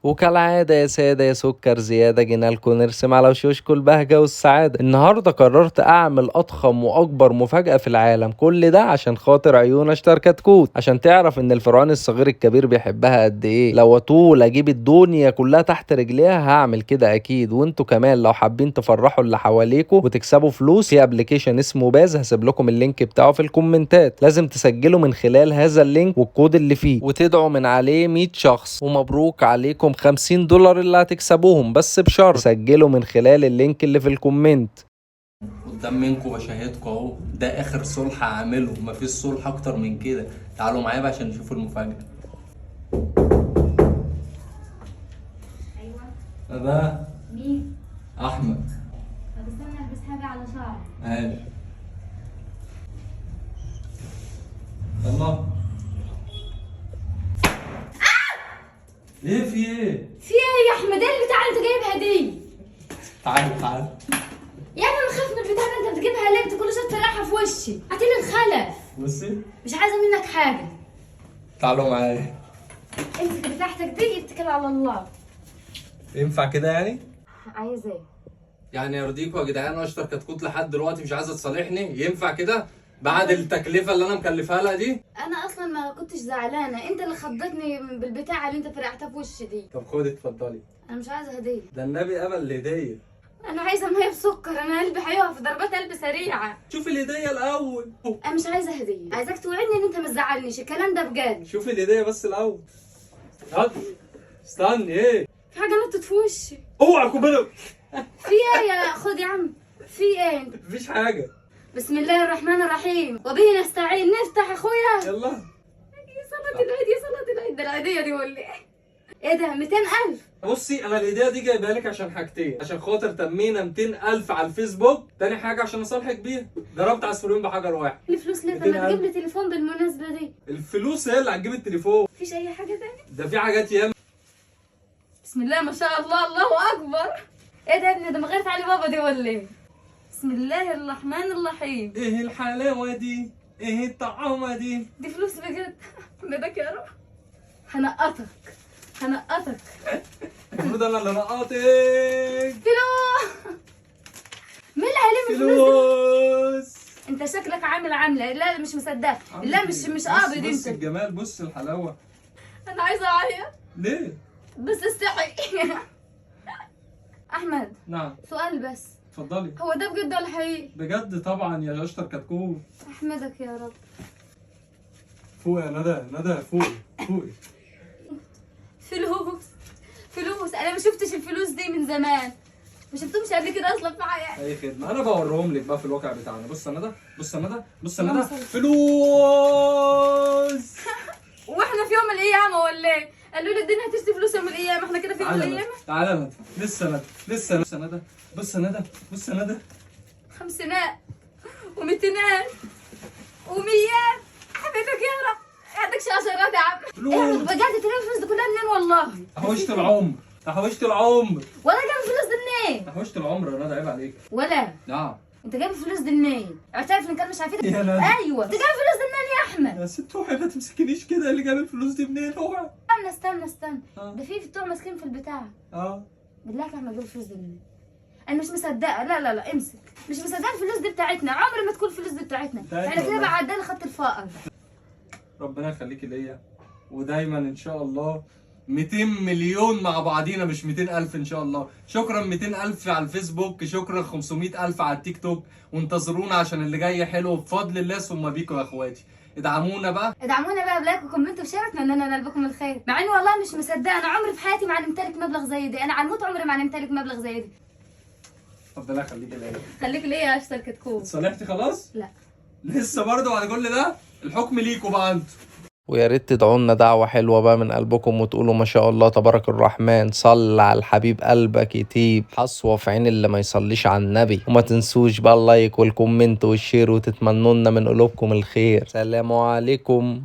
وكالعادة يا سادة يا سكر زيادة، جينا لكم نرسم على وشوشكوا البهجة والسعادة. النهاردة قررت أعمل أضخم وأكبر مفاجأة في العالم، كل ده عشان خاطر عيون أشتر كتكوت، عشان تعرف إن الفرعون الصغير الكبير بيحبها قد إيه. لو أطول أجيب الدنيا كلها تحت رجليها هعمل كده أكيد. وأنتوا كمان لو حابين تفرحوا اللي حواليكوا وتكسبوا فلوس، في أبلكيشن اسمه باز هسيب لكم اللينك بتاعه في الكومنتات. لازم تسجلوا من خلال هذا اللينك والكود اللي فيه، وتدعوا من عليه 100 شخص، ومبروك عليكم $50 اللي هتكسبوهم، بس بشرط سجلوا من خلال اللينك اللي في الكومنت. قدام منكم بشاهدكم اهو، ده اخر صلح هعمله، مفيش صلح اكتر من كده. تعالوا معايا بقى عشان نشوفوا المفاجأة. ايوه. ده مين؟ احمد. طب استنى البس حاجه على شعري. ماشي. الله. ايه في ايه؟ في ايه يا احمد؟ ايه البتاع اللي انت جايبها دي؟ تعال. يا ابني انا خايف من البتاع اللي انت بتجيبها ليه؟ انت كل شويه تفرقعها في وشي، هاتيلي الخلف. بصي. مش عايزه منك حاجه. تعالوا معايا. امسك بتاعتك دي، اتكل على الله. ينفع كده يعني؟ عايز ايه؟ يعني يرضيكوا يا جدعان اشطر كتكوت لحد دلوقتي مش عايزه تصالحني؟ ينفع كده؟ بعد التكلفه اللي انا مكلفها لها دي؟ انا اصلا ما كنتش زعلانه، انت اللي خضتني بالبتاعه اللي انت فرقعتها في وشي دي. طب خدي اتفضلي. انا مش عايزه هديه. ده النبي قبل الهديه. انا عايزه ميه بسكر، انا قلبي هيقف، ضربات قلبي سريعه. شوفي الهديه الاول. انا مش عايزه هديه، عايزاك توعدني ان انت ما تزعلنيش، الكلام ده بجد. شوفي الهديه بس الاول. يلا استني ايه؟ في حاجه نطت في وشي. اوعى كوبايه. في ايه يا خد يا عم؟ في ايه؟ مفيش حاجه. بسم الله الرحمن الرحيم، وبه نستعين. نفتح اخويا. يلا. يا صلاة العيد يا صلاة العيد، ده العيدية دي ولا ايه؟ ايه ده 200,000؟ بصي انا الهديه دي جايبها لك عشان حاجتين، عشان خاطر تمينا 200,000 على الفيسبوك، تاني حاجه عشان اصالحك بيها. ضربت عصفورين بحجر واحد. الفلوس ليه؟ طب ما تجيب لي تليفون بالمناسبة دي. الفلوس هي اللي هتجيب التليفون. مفيش اي حاجة تاني؟ ده في حاجات ياما. بسم الله ما شاء الله، الله اكبر. ايه ده يا ابني؟ ده مغيرت علي بابا دي ولا ايه؟ بسم الله الرحمن الرحيم. ايه الحلاوه دي؟ ايه الطعامه دي؟ دي فلوس بجد. مدك يا رب. هنقطك. المفروض انا اللي نقطك. فلوس. مين اللي هيلم الفلوس دي؟ فلوس. انت شكلك عامل عامله، لا مش مصدقه، لا مش قابض بص انت. الجمال، بص الحلاوه. انا عايزه اعيط ليه؟ بس استحي. احمد نعم. سؤال بس، اتفضلي. هو ده بجد ولا حقيقي؟ بجد طبعا يا اشطر كتكوت. احمدك يا رب. فوق يا ندى فوقي. فلوس، انا ما شفتش الفلوس دي من زمان، ما شفتهمش قبل كده اصلا في حياتي. اي خدمه، انا بوريهم لك بقى في الواقع بتاعنا. بص يا ندى. اللهم صل. فلوس. واحنا في يوم من الايام ولا ايه؟ قالوا لي الدنيا هتشتري فلوس يوم من الايام، احنا كده في يوم من الايام. تعالى ندى. لسه ندى. بص يا ندى. خمسينات وميتينات وميات. حبيبك يا رب، عندكش عشرات يا عم. فلوس. ايه بجد؟ تلاقي الفلوس دي كلها منين والله؟ تحوشت العمر. ولا جايب الفلوس دي منين؟ تحوشت العمر يا ندى، عيب عليك. ولا نعم. انت جايب الفلوس دي منين؟ اعترف ان كان مش عارفين. يا لا. ايوه، انت جايب الفلوس دي منين يا احمد؟ يا ست اوعي ما تمسكنيش كده، اللي جاب الفلوس دي منين؟ اوعي. استنى ده في بتوع ماسكين في البتاع. اه. بالله يا احمد، جايب الفلوس دي منين؟ انا مش مصدقه، لا امسك. مش مصدقه الفلوس دي بتاعتنا، عمري ما تكون الفلوس دي بتاعتنا. بتاعتنا احنا كده والله. بقى عدينا خط الفقر. ربنا يخليكي ليا، ودايما ان شاء الله 200 مليون مع بعضينا، مش 200,000 ان شاء الله. شكرا 200,000 على الفيسبوك، شكرا 500,000 على التيك توك، وانتظرونا عشان اللي جاي حلو بفضل الله ثم بيكم يا اخواتي. ادعمونا بقى بلايك وكومنت وشير، اتمنى ان انا بكم الخير. مع اني والله مش مصدقه، انا عمري في حياتي ما علمتلك مبلغ زي دي، انا على الموت عمري ما علمتلك مبلغ زي دي. ربنا يخليكي ليا. خليك ليا يا اشطر كتكوت. صالحتي خلاص؟ لا لسه برضه بعد كل ده الحكم ليكوا بقى انتوا. ويا ريت تدعوا لنا دعوة حلوة بقى من قلبكم وتقولوا ما شاء الله تبارك الرحمن، صل على الحبيب قلبك يطيب، حصوة في عين اللي ما يصليش على النبي. وما تنسوش بقى اللايك والكومنت والشير، وتتمنوا لنا من قلوبكم الخير. سلام عليكم.